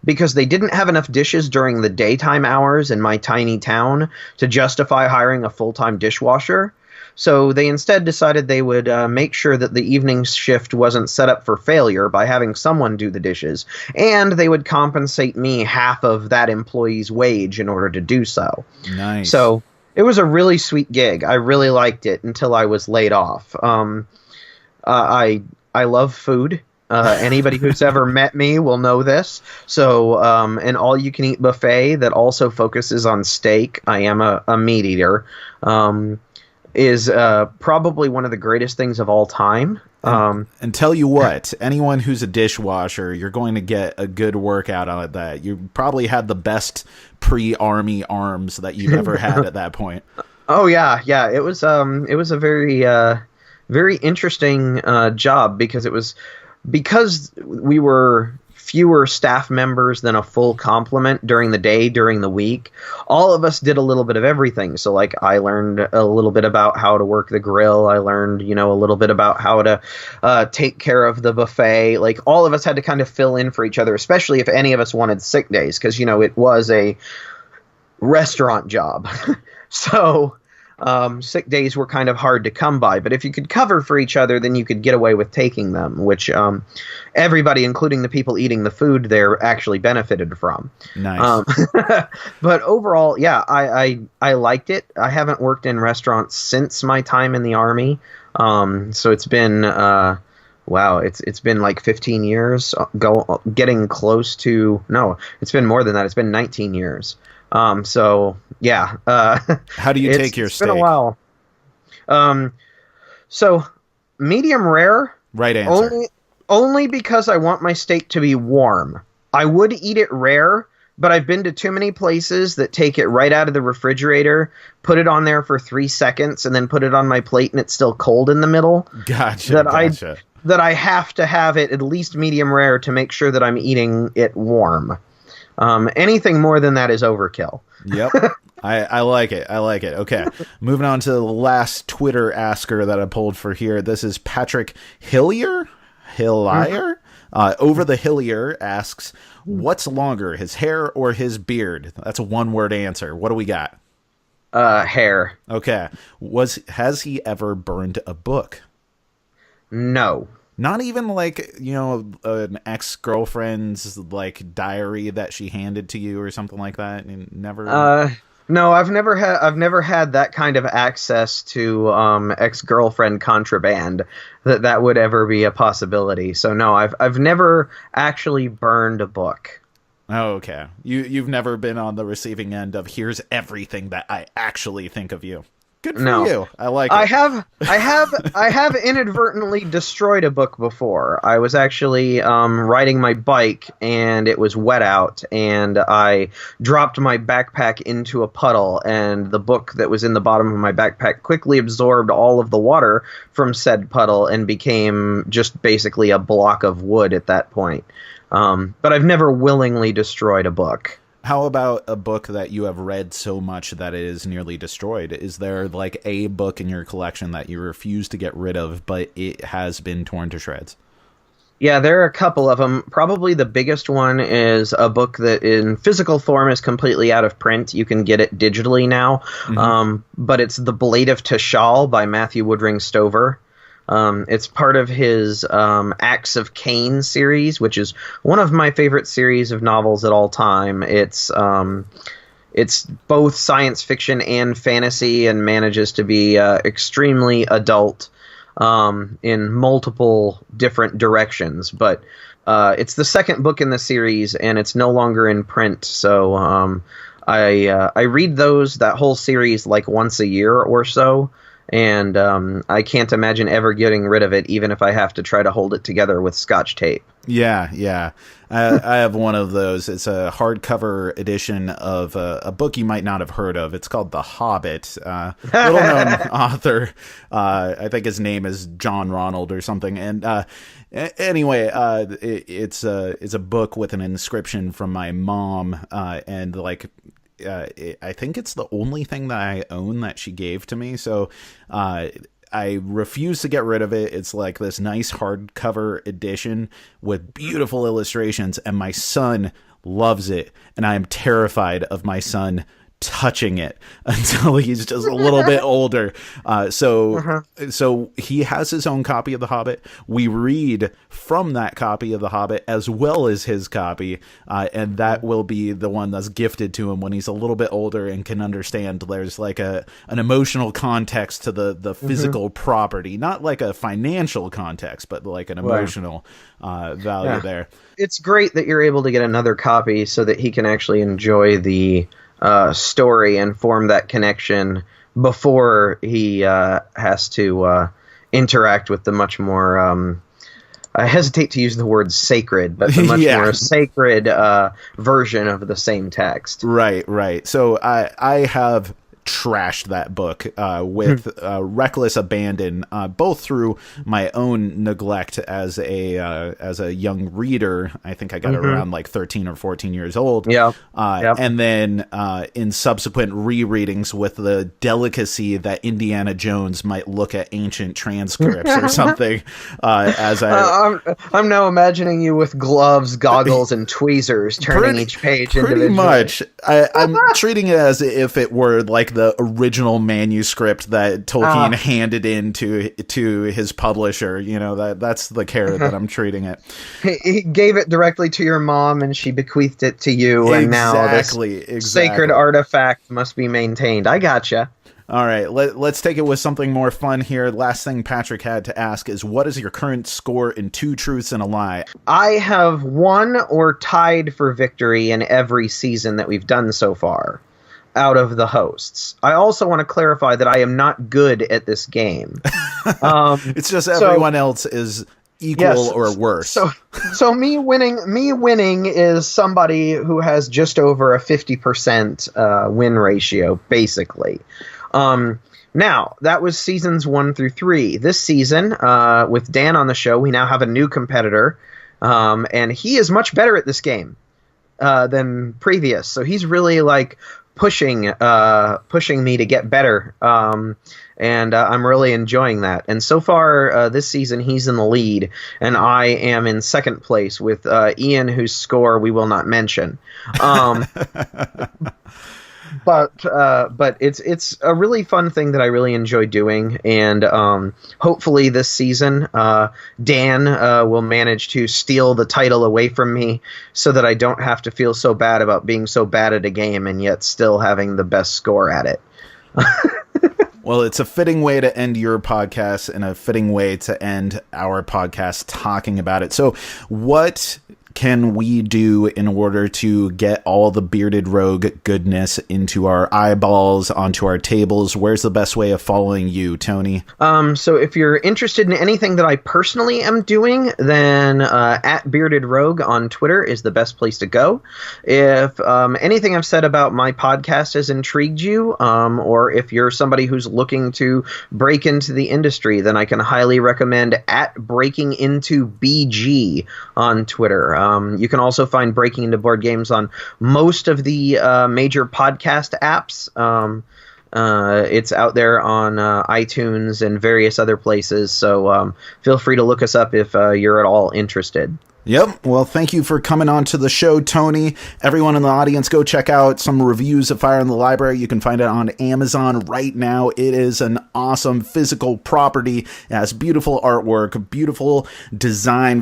[SPEAKER 2] because they didn't have enough dishes during the daytime hours in my tiny town to justify hiring a full-time dishwasher. So they instead decided they would make sure that the evening shift wasn't set up for failure by having someone do the dishes, and they would compensate me half of that employee's wage in order to do so.
[SPEAKER 1] Nice.
[SPEAKER 2] So it was a really sweet gig. I really liked it until I was laid off. I love food. Anybody who's ever met me will know this. So, an all-you-can-eat buffet that also focuses on steak, I am a meat eater, is probably one of the greatest things of all time.
[SPEAKER 1] And tell you what, anyone who's a dishwasher, you're going to get a good workout out of that. You probably had the best pre-Army arms that you've ever had at that point.
[SPEAKER 2] Oh, yeah. It was a very interesting job because we were fewer staff members than a full complement during the day, during the week. All of us did a little bit of everything. So like I learned a little bit about how to work the grill. I learned, a little bit about how to take care of the buffet. Like all of us had to kind of fill in for each other, especially if any of us wanted sick days, because, it was a restaurant job. So sick days were kind of hard to come by, but if you could cover for each other, then you could get away with taking them, which everybody, including the people eating the food there, actually benefited from.
[SPEAKER 1] Nice.
[SPEAKER 2] But overall, yeah, I liked it. I haven't worked in restaurants since my time in the Army, so it's been wow, it's been like 15 years, getting close to, no, it's been more than that. It's been 19 years. So yeah.
[SPEAKER 1] How do you take your steak?
[SPEAKER 2] It's been a while. So medium rare.
[SPEAKER 1] Right answer.
[SPEAKER 2] Only because I want my steak to be warm. I would eat it rare, but I've been to too many places that take it right out of the refrigerator, put it on there for 3 seconds, and then put it on my plate, and it's still cold in the middle.
[SPEAKER 1] Gotcha.
[SPEAKER 2] That I have to have it at least medium rare to make sure that I'm eating it warm. Anything more than that is overkill.
[SPEAKER 1] Yep. I like it. Okay. Moving on to the last Twitter asker that I pulled for here. This is Patrick Hillier. Over the Hillier asks, what's longer, his hair or his beard? That's a one-word answer. What do we got?
[SPEAKER 2] Hair.
[SPEAKER 1] Okay. Has he ever burned a book?
[SPEAKER 2] No.
[SPEAKER 1] Not even like, an ex-girlfriend's like diary that she handed to you or something like that? Never.
[SPEAKER 2] No, I've never had that kind of access to ex-girlfriend contraband that would ever be a possibility. So no, I've never actually burned a book.
[SPEAKER 1] Oh, okay. You've never been on the receiving end of here's everything that I actually think of you. Good for you. I like it. I have inadvertently destroyed a book before. I was actually riding my bike and it was wet out and I dropped my backpack into a puddle and the book that was in the bottom of my backpack quickly absorbed all of the water from said puddle and became just basically a block of wood at that point. But I've never willingly destroyed a book. How about a book that you have read so much that it is nearly destroyed? Is there like a book in your collection that you refuse to get rid of, but it has been torn to shreds?
[SPEAKER 2] Yeah, there are a couple of them. Probably the biggest one is a book that in physical form is completely out of print. You can get it digitally now. Mm-hmm. But it's The Blade of Tashal by Matthew Woodring Stover. It's part of his Acts of Cain series, which is one of my favorite series of novels at all time. It's both science fiction and fantasy and manages to be extremely adult in multiple different directions. But it's the second book in the series, and it's no longer in print. So I read that whole series like once a year or so. And I can't imagine ever getting rid of it, even if I have to try to hold it together with Scotch tape.
[SPEAKER 1] Yeah. I have one of those. It's a hardcover edition of a book you might not have heard of. It's called The Hobbit. Little-known author. I think his name is John Ronald or something. And anyway, it's a book with an inscription from my mom, and like. I think it's the only thing that I own that she gave to me. So I refuse to get rid of it. It's like this nice hardcover edition with beautiful illustrations, and my son loves it. And I am terrified of my son touching it until he's just a little bit older. So he has his own copy of The Hobbit. We read from that copy of The Hobbit as well as his copy, and that will be the one that's gifted to him when he's a little bit older and can understand there's like an emotional context to the physical property, not like a financial context, but like an emotional value there.
[SPEAKER 2] It's great that you're able to get another copy so that he can actually enjoy the story and form that connection before he has to interact with the much more I hesitate to use the word sacred, but the much more sacred version of the same text.
[SPEAKER 1] Right. So I have trashed that book with reckless abandon, both through my own neglect as a young reader. I think I got it around like 13 or 14 years old. And then in subsequent rereadings with the delicacy that Indiana Jones might look at ancient transcripts or something.
[SPEAKER 2] I'm now imagining you with gloves, goggles, and tweezers turning each page individually.
[SPEAKER 1] Pretty much. I'm treating it as if it were like the original manuscript that Tolkien handed in to his publisher. You know, that's the care that I'm treating it.
[SPEAKER 2] He gave it directly to your mom, and she bequeathed it to you, and now this sacred artifact must be maintained. I gotcha.
[SPEAKER 1] All right, let's take it with something more fun here. Last thing Patrick had to ask is, what is your current score in Two Truths and a Lie?
[SPEAKER 2] I have won or tied for victory in every season that we've done so far, out of the hosts. I also want to clarify that I am not good at this game.
[SPEAKER 1] It's just everyone else is equal or worse.
[SPEAKER 2] So me winning is somebody who has just over a 50% win ratio, basically. Now, that was seasons 1 through 3. This season, with Dan on the show, we now have a new competitor, and he is much better at this game than previous. So he's really like pushing me to get better, and I'm really enjoying that. And so far, this season, he's in the lead, and I am in second place with Ian, whose score we will not mention. But it's a really fun thing that I really enjoy doing, and hopefully this season Dan will manage to steal the title away from me so that I don't have to feel so bad about being so bad at a game and yet still having the best score at it.
[SPEAKER 1] Well, it's a fitting way to end your podcast and a fitting way to end our podcast talking about it. So what can we do in order to get all the Bearded Rogue goodness into our eyeballs, onto our tables? Where's the best way of following you, Tony?
[SPEAKER 2] So if you're interested in anything that I personally am doing, then at Bearded Rogue on Twitter is the best place to go. If anything I've said about my podcast has intrigued you, or if you're somebody who's looking to break into the industry, then I can highly recommend at Breaking Into BG on Twitter. You can also find Breaking Into Board Games on most of the major podcast apps. It's out there on iTunes and various other places, so feel free to look us up if you're at all interested.
[SPEAKER 1] Yep. Well, thank you for coming on to the show, Tony. Everyone in the audience, go check out some reviews of Fire in the Library. You can find it on Amazon right now. It is an awesome physical property. It has beautiful artwork, beautiful design,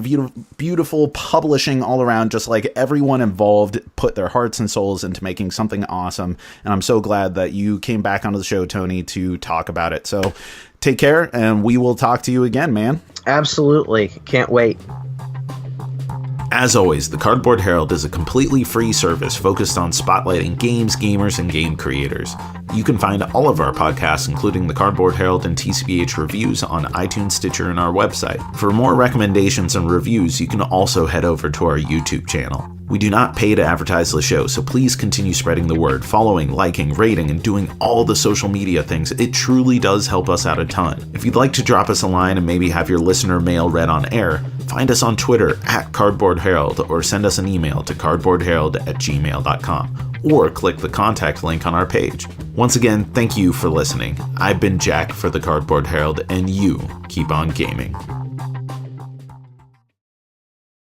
[SPEAKER 1] beautiful publishing all around. Just like everyone involved put their hearts and souls into making something awesome. And I'm so glad that you came back onto the show, Tony, to talk about it. So take care, and we will talk to you again, man.
[SPEAKER 2] Absolutely. Can't wait.
[SPEAKER 1] As always, the Cardboard Herald is a completely free service focused on spotlighting games, gamers, and game creators. You can find all of our podcasts, including the Cardboard Herald and TCbH reviews, on iTunes, Stitcher, and our website. For more recommendations and reviews, you can also head over to our YouTube channel. We do not pay to advertise the show, so please continue spreading the word, following, liking, rating, and doing all the social media things. It truly does help us out a ton. If you'd like to drop us a line and maybe have your listener mail read on air, find us on Twitter at Cardboard Herald, or send us an email to cardboardherald@gmail.com, or click the contact link on our page. Once again, thank you for listening. I've been Jack for the Cardboard Herald, and you keep on gaming.